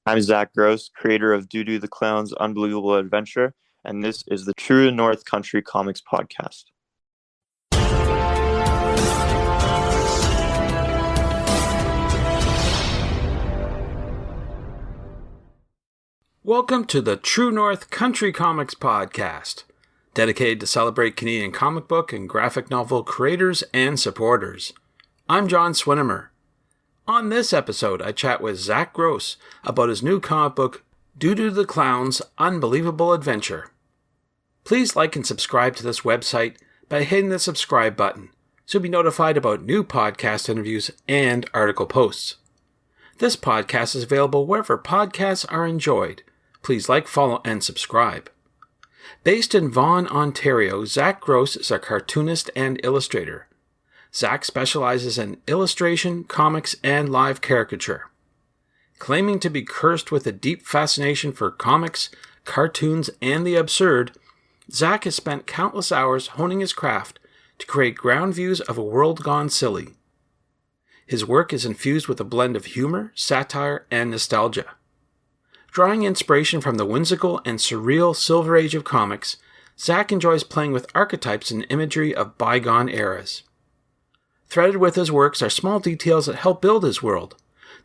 I'm Zach Gross, creator of Doo the Clown's Unbelievable Adventure, and this is the True North Country Comics Podcast. Welcome to the True North Country Comics Podcast, dedicated to celebrate Canadian comic book and graphic novel creators and supporters. I'm John Swinimer. On this episode, I chat with Zach Gross about his new comic book, Doo the Clown's Unbelievable Adventure. Please like and subscribe to this website by hitting the subscribe button, so you'll be notified about new podcast interviews and article posts. This podcast is available wherever podcasts are enjoyed. Please like, follow, and subscribe. Based in Vaughan, Ontario, Zach Gross is a cartoonist and illustrator. Zach specializes in illustration, comics, and live caricature. Claiming to be cursed with a deep fascination for comics, cartoons, and the absurd, Zach has spent countless hours honing his craft to create ground views of a world gone silly. His work is infused with a blend of humor, satire, and nostalgia. Drawing inspiration from the whimsical and surreal Silver Age of comics, Zach enjoys playing with archetypes and imagery of bygone eras. Threaded with his works are small details that help build his world.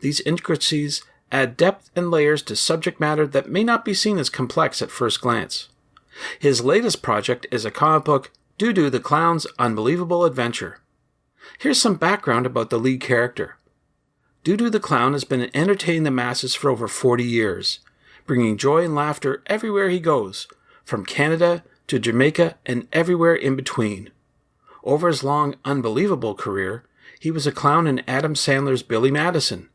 These intricacies add depth and layers to subject matter that may not be seen as complex at first glance. His latest project is a comic book, Doo the Clown's Unbelievable Adventure. Here's some background about the lead character. Doo the Clown has been entertaining the masses for over 40 years, bringing joy and laughter everywhere he goes, from Canada to Jamaica and everywhere in between. Over his long, unbelievable career, he was a clown in Adam Sandler's Billy Madison,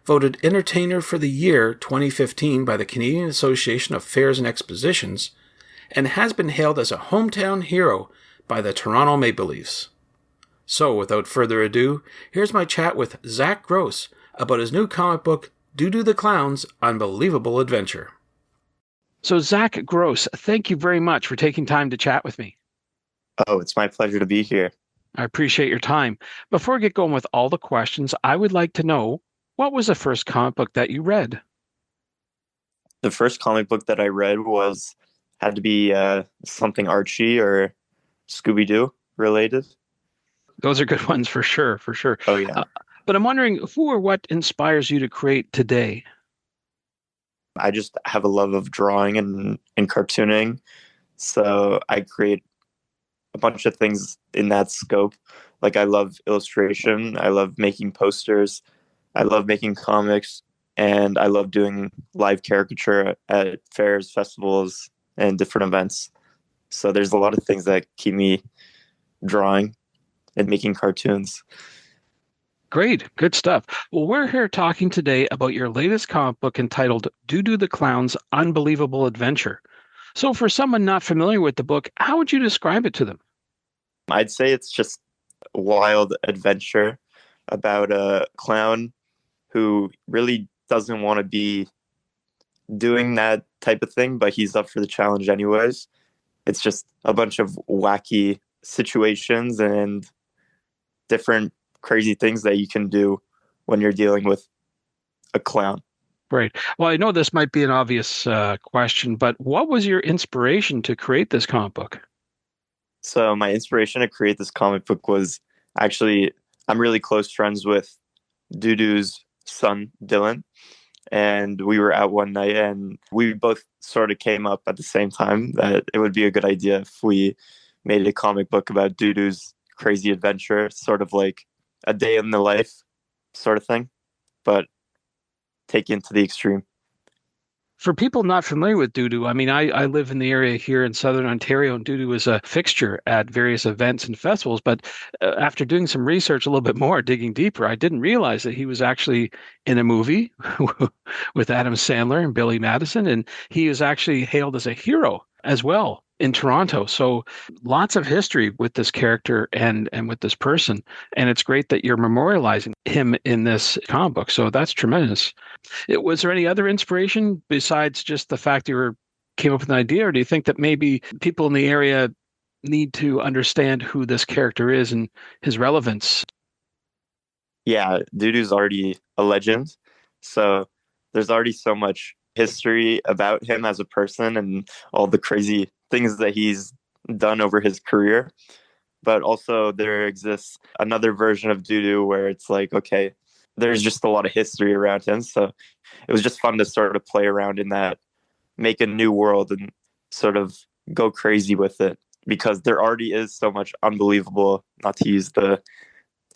voted Entertainer for the Year 2015 by the Canadian Association of Fairs and Expositions, and has been hailed as a hometown hero by the Toronto Maple Leafs. So, without further ado, here's my chat with Zach Gross about his new comic book, Doo the Clown's Unbelievable Adventure. So, Zach Gross, thank you very much for taking time to chat with me. Oh, it's my pleasure to be here. I appreciate your time. Before I get going with all the questions, I would like to know, what was the first comic book that you read? The first comic book that I read had to be something Archie or Scooby-Doo related. Those are good ones for sure, for sure. Oh, yeah. But I'm wondering, who or what inspires you to create today? I just have a love of drawing and cartooning, so I create a bunch of things in that scope. Like, I love illustration, I love making posters, I love making comics, and I love doing live caricature at fairs, festivals, and different events. So there's a lot of things that keep me drawing and making cartoons. Great, good stuff. Well, we're here talking today about your latest comic book entitled Doo the Clown's Unbelievable Adventure. So for someone not familiar with the book, how would you describe it to them? I'd say it's just a wild adventure about a clown who really doesn't want to be doing that type of thing, but he's up for the challenge anyways. It's just a bunch of wacky situations and different crazy things that you can do when you're dealing with a clown. Right. Well, I know this might be an obvious question, but what was your inspiration to create this comic book? So my inspiration to create this comic book was actually, I'm really close friends with Doo's son, Dylan. And we were out one night and we both sort of came up at the same time that it would be a good idea if we made a comic book about Doo's crazy adventure, sort of like a day in the life sort of thing, but take it to the extreme. For people not familiar with Doo, I mean, I live in the area here in Southern Ontario, and Doo is a fixture at various events and festivals. But after doing some research a little bit more, digging deeper, I didn't realize that he was actually in a movie with Adam Sandler and Billy Madison, and he is actually hailed as a hero as well in Toronto. So lots of history with this character and with this person. And it's great that you're memorializing him in this comic book. So that's tremendous. Was there any other inspiration besides just the fact you came up with an idea, or do you think that maybe people in the area need to understand who this character is and his relevance? Yeah, Dudu's already a legend. So there's already so much history about him as a person and all the crazy things that he's done over his career. But also there exists another version of Dudu where it's like, okay, there's just a lot of history around him. So it was just fun to sort of play around in that, make a new world and sort of go crazy with it because there already is so much unbelievable, not to use the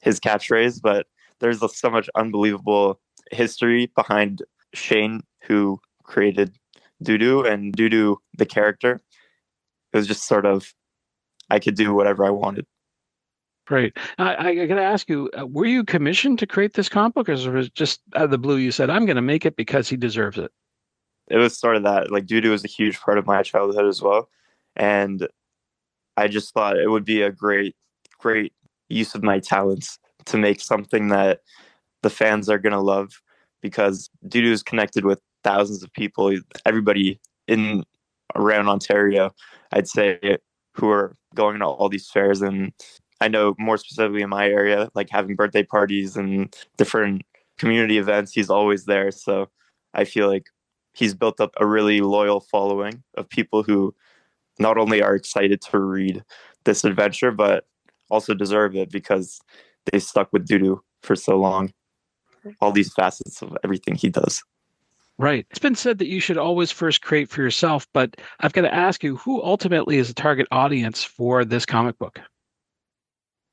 his catchphrase, but there's so much unbelievable history behind Shane, who created Dudu and Dudu, the character. It was just sort of, I could do whatever I wanted. Right. I got to ask you, were you commissioned to create this comic book, or was it just out of the blue you said, I'm going to make it because he deserves it? It was sort of that. Like, Dudu was a huge part of my childhood as well. And I just thought it would be a great use of my talents to make something that the fans are going to love because Dudu is connected with thousands of people, everybody in around Ontario, I'd say, who are going to all these fairs. And I know more specifically in my area, like having birthday parties and different community events, he's always there. So I feel like he's built up a really loyal following of people who not only are excited to read this adventure, but also deserve it because they stuck with Dudu for so long. All these facets of everything he does. Right. It's been said that you should always first create for yourself, but I've got to ask you, who ultimately is the target audience for this comic book?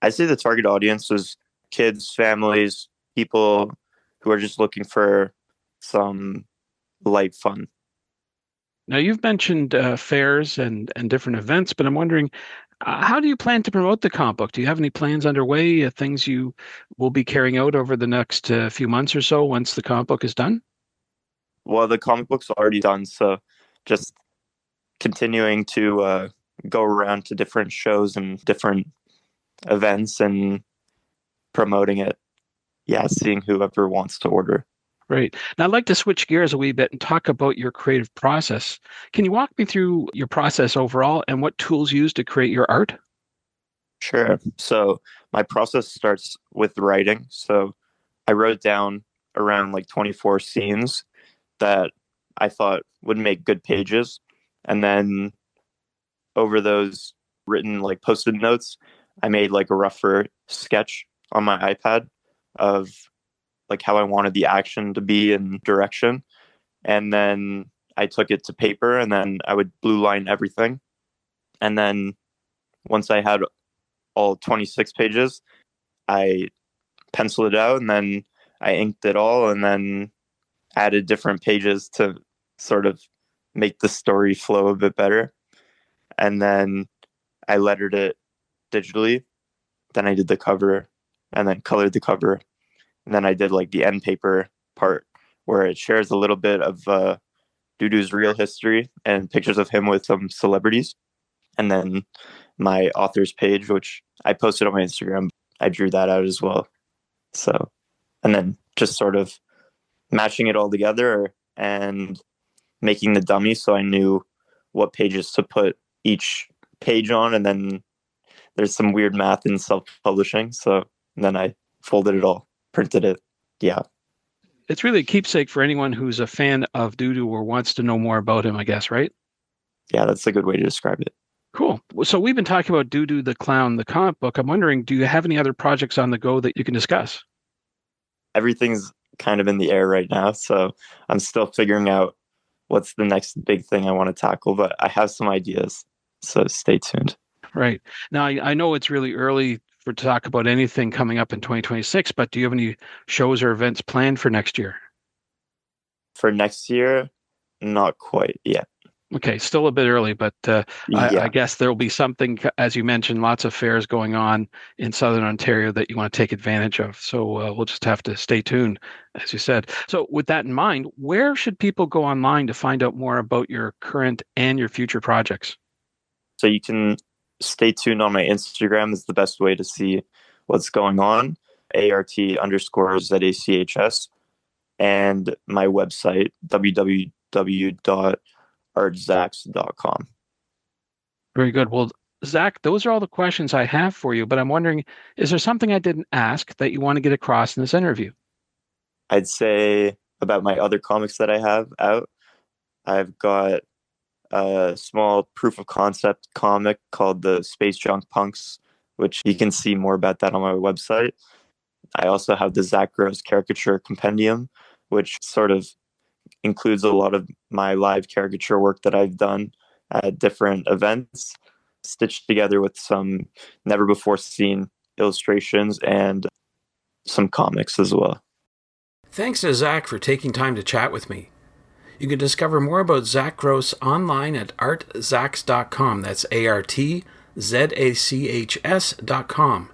I say the target audience is kids, families, people who are just looking for some light fun. Now, you've mentioned fairs and different events, but I'm wondering, how do you plan to promote the comic book? Do you have any plans underway, things you will be carrying out over the next few months or so once the comic book is done? Well, the comic book's already done, so just continuing to go around to different shows and different events and promoting it. Yeah, seeing whoever wants to order. Right. Now, I'd like to switch gears a wee bit and talk about your creative process. Can you walk me through your process overall and what tools you use to create your art? Sure. So my process starts with writing. So I wrote down around like 24 scenes that I thought would make good pages. And then over those written like post-it notes, I made like a rougher sketch on my iPad of like how I wanted the action to be and direction. And then I took it to paper and then I would blue line everything. And then once I had all 26 pages, I penciled it out and then I inked it all and then added different pages to sort of make the story flow a bit better. And then I lettered it digitally. Then I did the cover and then colored the cover. And then I did like the end paper part where it shares a little bit of Dudu's real history and pictures of him with some celebrities. And then my author's page, which I posted on my Instagram, I drew that out as well. So, and then just sort of matching it all together and making the dummy so I knew what pages to put each page on. And then there's some weird math in self-publishing. So then I folded it all, printed it. Yeah. It's really a keepsake for anyone who's a fan of Dudu or wants to know more about him, I guess, right? Yeah, that's a good way to describe it. Cool. So we've been talking about Dudu the Clown, the comic book. I'm wondering, do you have any other projects on the go that you can discuss? Everything's kind of in the air right now. So I'm still figuring out what's the next big thing I want to tackle, but I have some ideas. So stay tuned. Right. Now, I know it's really early for to talk about anything coming up in 2026, but do you have any shows or events planned for next year? For next year, not quite yet. Okay, still a bit early, but I Yeah. guess there will be something, as you mentioned, lots of fairs going on in Southern Ontario that you want to take advantage of. So we'll just have to stay tuned, as you said. So with that in mind, where should people go online to find out more about your current and your future projects? So you can stay tuned on my Instagram is the best way to see what's going on. ART_ZACHS and my website, www.artzax.com. Very good. Well, Zach, those are all the questions I have for you, but I'm wondering, is there something I didn't ask that you want to get across in this interview? I'd say about my other comics that I have out. I've got a small proof of concept comic called the Space Junk Punks, which you can see more about that on my website. I also have the Zach Gross caricature compendium, which sort of includes a lot of my live caricature work that I've done at different events, stitched together with some never before seen illustrations and some comics as well. Thanks to Zach for taking time to chat with me. You can discover more about Zach Gross online at artzachs.com. That's ARTZACHS.com.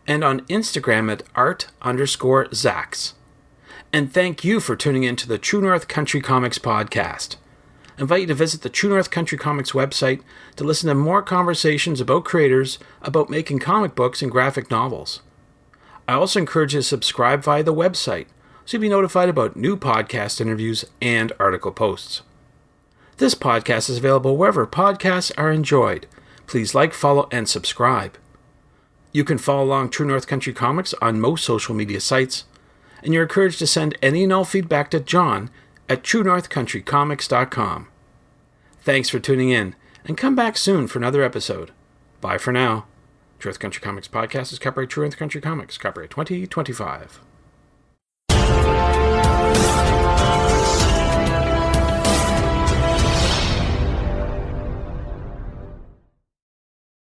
And on Instagram at art_Zachs. And thank you for tuning in to the True North Country Comics podcast. I invite you to visit the True North Country Comics website to listen to more conversations about creators about making comic books and graphic novels. I also encourage you to subscribe via the website so you'll be notified about new podcast interviews and article posts. This podcast is available wherever podcasts are enjoyed. Please like, follow, and subscribe. You can follow along True North Country Comics on most social media sites, and you're encouraged to send any and all feedback to John at truenorthcountrycomics.com. Thanks for tuning in, and come back soon for another episode. Bye for now. True North Country Comics Podcast is copyright True North Country Comics, copyright 2025.